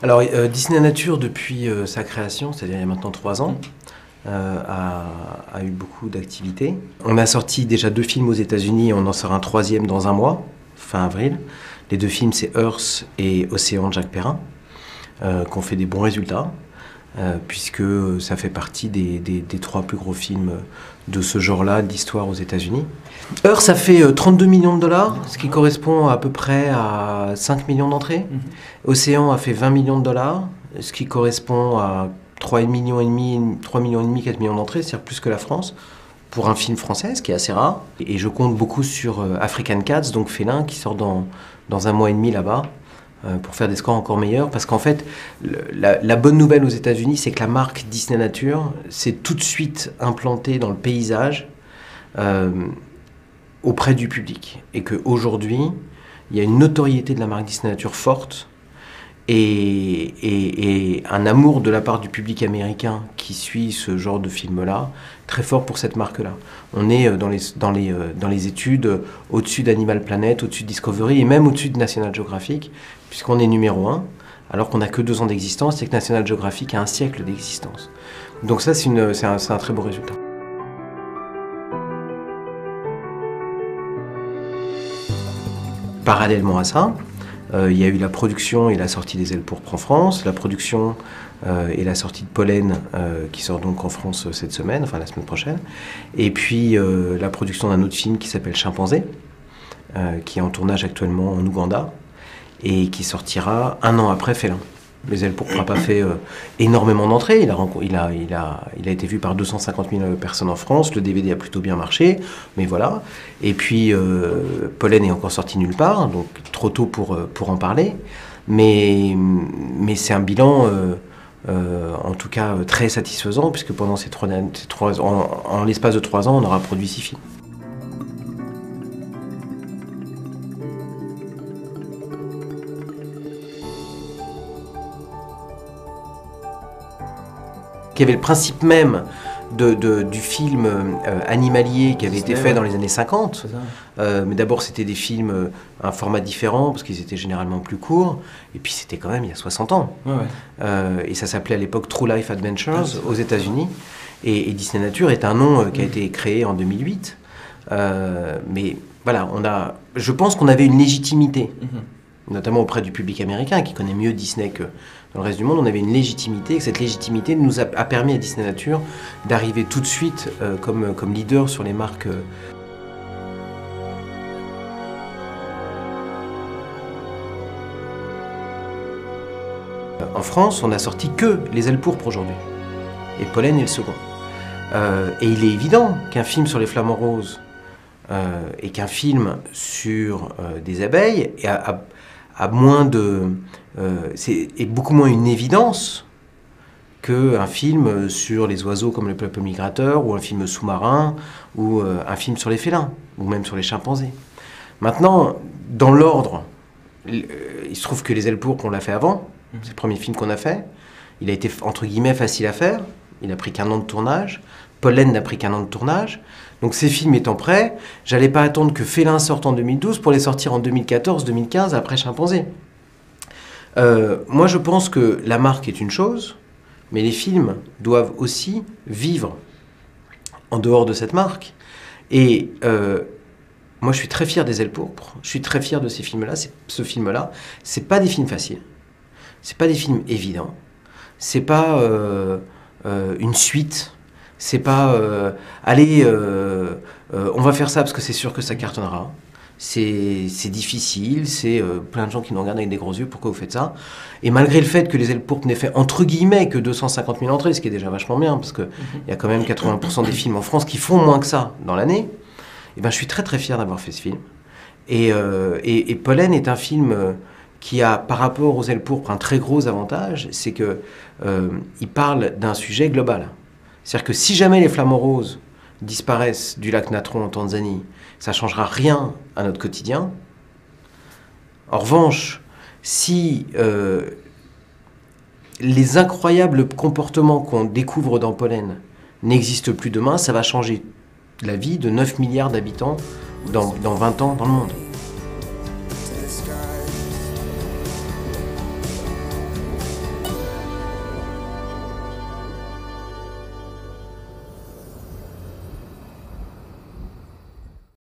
Alors, Disney Nature, depuis sa création, c'est-à-dire il y a maintenant 3 ans, a eu beaucoup d'activités. On a sorti déjà 2 films aux États-Unis, on en sort un 3e dans un mois, fin avril. Les 2 films, c'est Earth et Océan de Jacques Perrin, qui ont fait des bons résultats, puisque ça fait partie des 3 plus gros films de ce genre-là, d'histoire aux États-Unis. Earth, ça fait 32 millions de dollars, ce qui correspond à peu près à 5 millions d'entrées. Océan a fait 20 millions de dollars, ce qui correspond à 3,5 millions, 4 millions d'entrées, c'est-à-dire plus que la France, pour un film français, ce qui est assez rare. Et je compte beaucoup sur African Cats, donc Félin, qui sort dans 1 mois et demi là-bas, pour faire des scores encore meilleurs. Parce qu'en fait, la bonne nouvelle aux États-Unis, c'est que la marque Disney Nature s'est tout de suite implantée dans le paysage auprès du public. Et qu'aujourd'hui, il y a une notoriété de la marque Disney Nature forte, et un amour de la part du public américain qui suit ce genre de film-là, très fort pour cette marque-là. On est dans les études au-dessus d'Animal Planet, au-dessus de Discovery et même au-dessus de National Geographic, puisqu'on est numéro 1, alors qu'on n'a que 2 ans d'existence, et que National Geographic a un siècle d'existence. Donc ça, c'est un très beau résultat. Parallèlement à ça, il y a eu la production et la sortie des Ailes pourpres en France, la production et la sortie de Pollen qui sort donc en France cette semaine, enfin la semaine prochaine, et puis la production d'un autre film qui s'appelle Chimpanzé, qui est en tournage actuellement en Ouganda et qui sortira 1 an après Félin. Les Ailes pourpres n'a pas fait énormément d'entrées, il a été vu par 250 000 personnes en France, le DVD a plutôt bien marché, mais voilà. Et puis Pollen est encore sorti nulle part, donc trop tôt pour en parler, mais c'est un bilan en tout cas très satisfaisant, puisque pendant en l'espace de 3 ans, on aura produit 6 films. Qui avait le principe même du film animalier qui avait été fait dans les années 50. Mais d'abord, c'était des films un format différent, parce qu'ils étaient généralement plus courts. Et puis, c'était quand même il y a 60 ans. Et ça s'appelait à l'époque True Life Adventures aux États-Unis. Et Disney Nature est un nom qui a été créé en 2008. Mais voilà, je pense qu'on avait une légitimité, notamment auprès du public américain, qui connaît mieux Disney que dans le reste du monde. On avait une légitimité, et cette légitimité nous a permis à Disney Nature d'arriver tout de suite comme leader sur les marques. En France, on n'a sorti que Les Ailes pourpres aujourd'hui, et Pollen est le second. Et il est évident qu'un film sur les flamants roses et qu'un film sur des abeilles est beaucoup moins une évidence qu'un film sur les oiseaux comme le peuple migrateur, ou un film sous-marin, ou un film sur les félins, ou même sur les chimpanzés. Maintenant, dans l'ordre, il se trouve que Les Ailes pourpres, on l'a fait avant, c'est le premier film qu'on a fait. Il a été, entre guillemets, facile à faire, il n'a pris qu'1 an de tournage. Pollen n'a pris qu'1 an de tournage. Donc ces films étant prêts, j'allais pas attendre que Félin sorte en 2012 pour les sortir en 2014-2015 après Chimpanzé. Moi je pense que la marque est une chose, mais les films doivent aussi vivre en dehors de cette marque. Et moi je suis très fier des Ailes pourpres, je suis très fier de ces films-là. Ce film-là, c'est pas des films faciles, c'est pas des films évidents, c'est pas une suite. C'est pas allez, on va faire ça parce que c'est sûr que ça cartonnera. C'est difficile, c'est plein de gens qui nous regardent avec des gros yeux, pourquoi vous faites ça? Et malgré le fait que Les Ailes pourpres n'aient fait entre guillemets que 250 000 entrées, ce qui est déjà vachement bien, parce qu'il y a quand même 80% des films en France qui font moins que ça dans l'année, et ben, je suis très très fier d'avoir fait ce film. Et Pollen est un film qui a, par rapport aux Ailes pourpres, un très gros avantage, c'est qu'il parle d'un sujet global. C'est-à-dire que si jamais les flamants roses disparaissent du lac Natron en Tanzanie, ça ne changera rien à notre quotidien. En revanche, si les incroyables comportements qu'on découvre dans Pollen n'existent plus demain, ça va changer la vie de 9 milliards d'habitants dans 20 ans dans le monde.